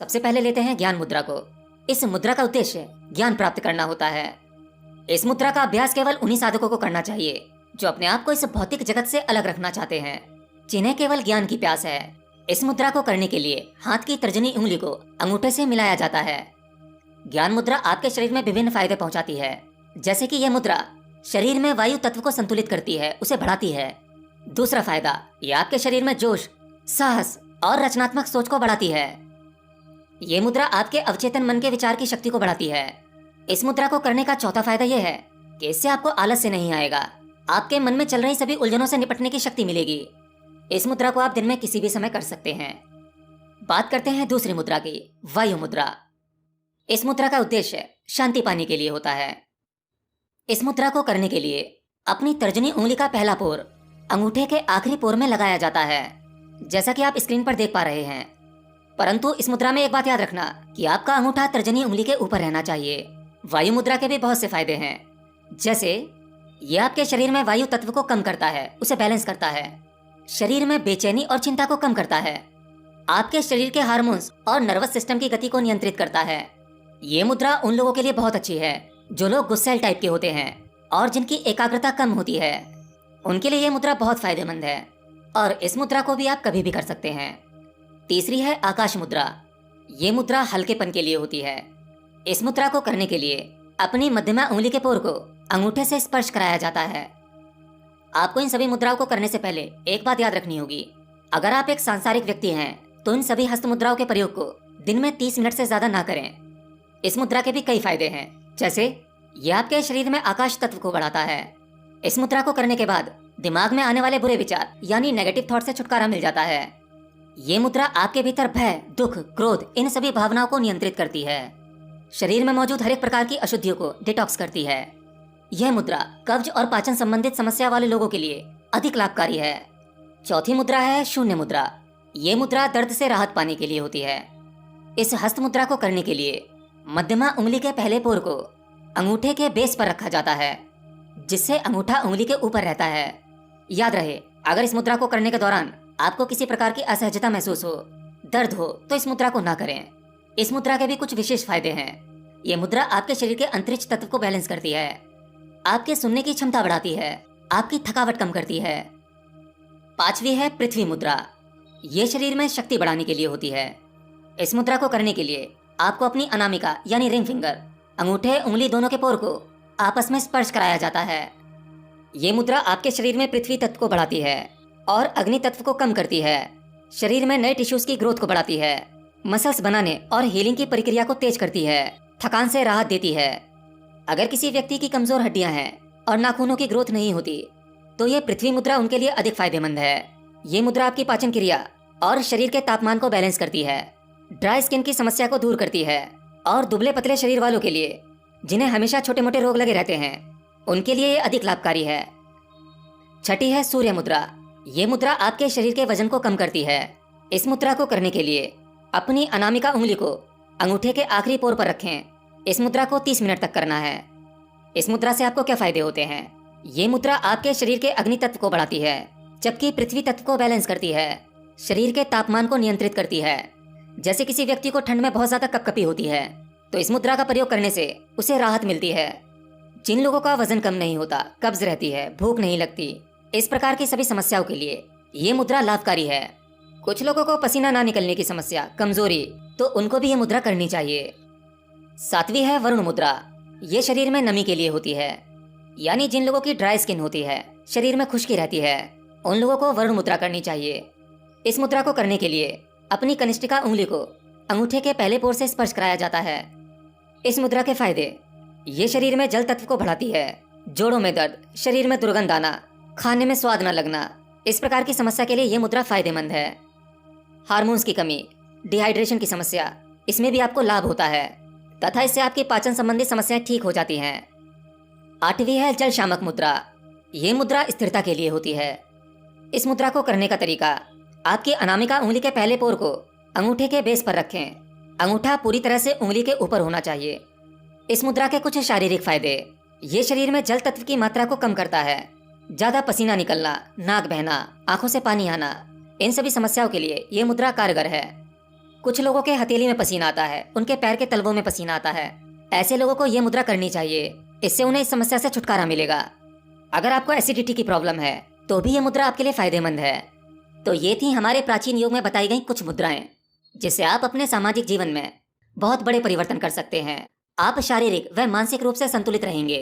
सबसे पहले लेते हैं ज्ञान मुद्रा को। इस मुद्रा का उद्देश्य ज्ञान प्राप्त करना होता है। इस मुद्रा का अभ्यास केवल उन्हीं साधकों को करना चाहिए जो अपने आप को इस भौतिक जगत से अलग रखना चाहते हैं, जिन्हें केवल ज्ञान की प्यास है। इस मुद्रा को करने के लिए हाथ की तर्जनी उंगली को अंगूठे से मिलाया जाता है। ज्ञान मुद्रा आपके शरीर में विभिन्न फायदे पहुंचाती है, जैसे कि यह मुद्रा शरीर में वायु तत्व को संतुलित करती है, उसे बढ़ाती है। दूसरा फायदा, यह आपके शरीर में जोश, साहस और रचनात्मक सोच को बढ़ाती है। ये मुद्रा आपके अवचेतन मन के विचार की शक्ति को बढ़ाती है। इस मुद्रा को करने का चौथा फायदा यह है कि इससे आपको आलस्य नहीं आएगा। आपके मन में चल रही सभी उलझनों से निपटने की शक्ति मिलेगी। इस मुद्रा को आप दिन में किसी भी समय कर सकते हैं। बात करते हैं दूसरी मुद्रा की, वायु मुद्रा। इस मुद्रा का उद्देश्य शांति पाने के लिए होता है। इस मुद्रा को करने के लिए अपनी तर्जनी उंगली का पहला पोर अंगूठे के आखिरी पोर में लगाया जाता है, जैसा कि आप स्क्रीन पर देख पा रहे हैं। परंतु इस मुद्रा में एक बात याद रखना कि आपका अंगूठा तर्जनी उंगली के ऊपर रहना चाहिए। वायु मुद्रा के भी बहुत से फायदे हैं, जैसे यह आपके शरीर में वायु तत्व को कम करता है, उसे बैलेंस करता है। शरीर में बेचैनी और चिंता को कम करता है। आपके शरीर के हार्मोन्स और नर्वस सिस्टम की गति को नियंत्रित करता है। ये मुद्रा उन लोगों के लिए बहुत अच्छी है जो लोग गुस्सैल टाइप के होते हैं और जिनकी एकाग्रता कम होती है। उनके लिए यह मुद्रा बहुत फायदेमंद है और इस मुद्रा को भी आप कभी भी कर सकते हैं। तीसरी है आकाश मुद्रा। ये मुद्रा हल्केपन के लिए होती है। इस मुद्रा को करने के लिए अपनी मध्यमा उंगली के पोर को अंगूठे से स्पर्श कराया जाता है। आपको इन सभी मुद्राओं को करने से पहले एक बात याद रखनी होगी। अगर आप एक सांसारिक व्यक्ति हैं तो इन सभी हस्त मुद्राओं के प्रयोग को दिन में 30 मिनट से ज्यादा ना करें। इस मुद्रा के भी कई फायदे हैं, जैसे यह आपके शरीर में आकाश तत्व को बढ़ाता है। इस मुद्रा को करने के बाद दिमाग में आने वाले बुरे विचार यानी नेगेटिव थॉट से छुटकारा मिल जाता है। ये मुद्रा आपके भीतर भय, दुख, क्रोध इन सभी भावनाओं को नियंत्रित करती है। शरीर में मौजूद हर एक प्रकार की अशुद्धियों को डिटॉक्स करती है। यह मुद्रा कब्ज और पाचन संबंधित समस्या वाले लोगों के लिए अधिक लाभकारी है। चौथी मुद्रा है शून्य मुद्रा। ये मुद्रा दर्द से राहत पाने के लिए होती है। इस हस्त मुद्रा को करने के लिए मध्यमा उंगली के पहले पोर को अंगूठे के बेस पर रखा जाता है, जिससे अंगूठा उंगली के ऊपर रहता है। याद रहे, अगर इस मुद्रा को करने के दौरान आपको किसी प्रकार की असहजता महसूस हो, दर्द हो, तो इस मुद्रा को ना करें। इस मुद्रा के भी कुछ विशेष फायदे हैं। ये मुद्रा आपके शरीर के अंतरिक्ष तत्व को बैलेंस करती है, आपके सुनने की क्षमता बढ़ाती है, आपकी थकावट कम करती है। पांचवी है पृथ्वी मुद्रा। ये शरीर में शक्ति बढ़ाने के लिए होती है। इस मुद्रा को करने के लिए आपको अपनी अनामिका यानी रिंग फिंगर, अंगूठे उंगली दोनों के पोर को आपस में स्पर्श कराया जाता है। ये मुद्रा आपके शरीर में पृथ्वी तत्व को बढ़ाती है और अग्नि तत्व को कम करती है। शरीर में नए टिश्यूज की ग्रोथ को बढ़ाती है, मसल्स बनाने और हीलिंग की प्रक्रिया को तेज करती है, थकान से राहत देती है। अगर किसी व्यक्ति की कमजोर हड्डियां हैं और नाखूनों की ग्रोथ नहीं होती, तो ये पृथ्वी मुद्रा उनके लिए अधिक फायदेमंद है। ये मुद्रा आपकी पाचन क्रिया और शरीर के तापमान को बैलेंस करती है, ड्राई स्किन की समस्या को दूर करती है और दुबले पतले शरीर वालों के लिए, जिन्हें हमेशा छोटे मोटे रोग लगे रहते हैं, उनके लिए ये अधिक लाभकारी है। छठी है सूर्य मुद्रा। ये मुद्रा आपके शरीर के वजन को कम करती है। इस मुद्रा को करने के लिए अपनी अनामिका उंगली को अंगूठे के आखिरी पोर पर रखें। इस मुद्रा को 30 मिनट तक करना है। इस मुद्रा से आपको क्या फायदे होते हैं? ये मुद्रा आपके शरीर के अग्नि तत्व को बढ़ाती है, जबकि पृथ्वी तत्व को बैलेंस करती है। शरीर के तापमान को नियंत्रित करती है। जैसे किसी व्यक्ति को ठंड में बहुत ज्यादा कपकपी होती है, तो इस मुद्रा का प्रयोग करने से उसे राहत मिलती है। जिन लोगों का वजन कम नहीं होता, कब्ज रहती है, भूख नहीं लगती, इस प्रकार की सभी समस्याओं के लिए ये मुद्रा लाभकारी है। कुछ लोगों को पसीना ना निकलने की समस्या, कमजोरी, तो उनको भी ये मुद्रा करनी चाहिए। सातवीं है वरुण मुद्रा। ये शरीर में नमी के लिए होती है, यानी जिन लोगों की ड्राई स्किन होती है, शरीर में खुश्की रहती है, उन लोगों को वरुण मुद्रा करनी चाहिए। इस मुद्रा को करने के लिए अपनी कनिष्ठिका उंगली को अंगूठे के पहले पोर से स्पर्श कराया जाता है। इस मुद्रा के फायदे, ये शरीर में जल तत्व को बढ़ाती है, जोड़ों में दर्द, शरीर में दुर्गंध आना, खाने में स्वाद न लगना, इस प्रकार की समस्या के लिए ये मुद्रा फायदेमंद है। हार्मोन्स की कमी, डिहाइड्रेशन की समस्या, इसमें भी आपको लाभ होता है तथा इससे आपकी पाचन संबंधी समस्याएं ठीक हो जाती हैं। आठवीं है जल शामक मुद्रा। ये मुद्रा स्थिरता के लिए होती है। इस मुद्रा को करने का तरीका, आपकी अनामिका उंगली के पहले पोर को अंगूठे के बेस पर रखें। अंगूठा पूरी तरह से उंगली के ऊपर होना चाहिए। इस मुद्रा के कुछ शारीरिक फायदे, ये शरीर में जल तत्व की मात्रा को कम करता है। ज्यादा पसीना निकलना, नाक बहना, आंखों से पानी आना, इन सभी समस्याओं के लिए ये मुद्रा कारगर है। कुछ लोगों के हथेली में पसीना आता है, उनके पैर के तलवों में पसीना आता है। ऐसे लोगों को ये मुद्रा करनी चाहिए, इससे उन्हें इस समस्या से छुटकारा मिलेगा। अगर आपको एसिडिटी की प्रॉब्लम है तो भी ये मुद्रा आपके लिए फायदेमंद है। तो ये थी हमारे प्राचीन युग में बताई गई कुछ मुद्राएं, जिससे आप अपने सामाजिक जीवन में बहुत बड़े परिवर्तन कर सकते हैं। आप शारीरिक व मानसिक रूप से संतुलित रहेंगे।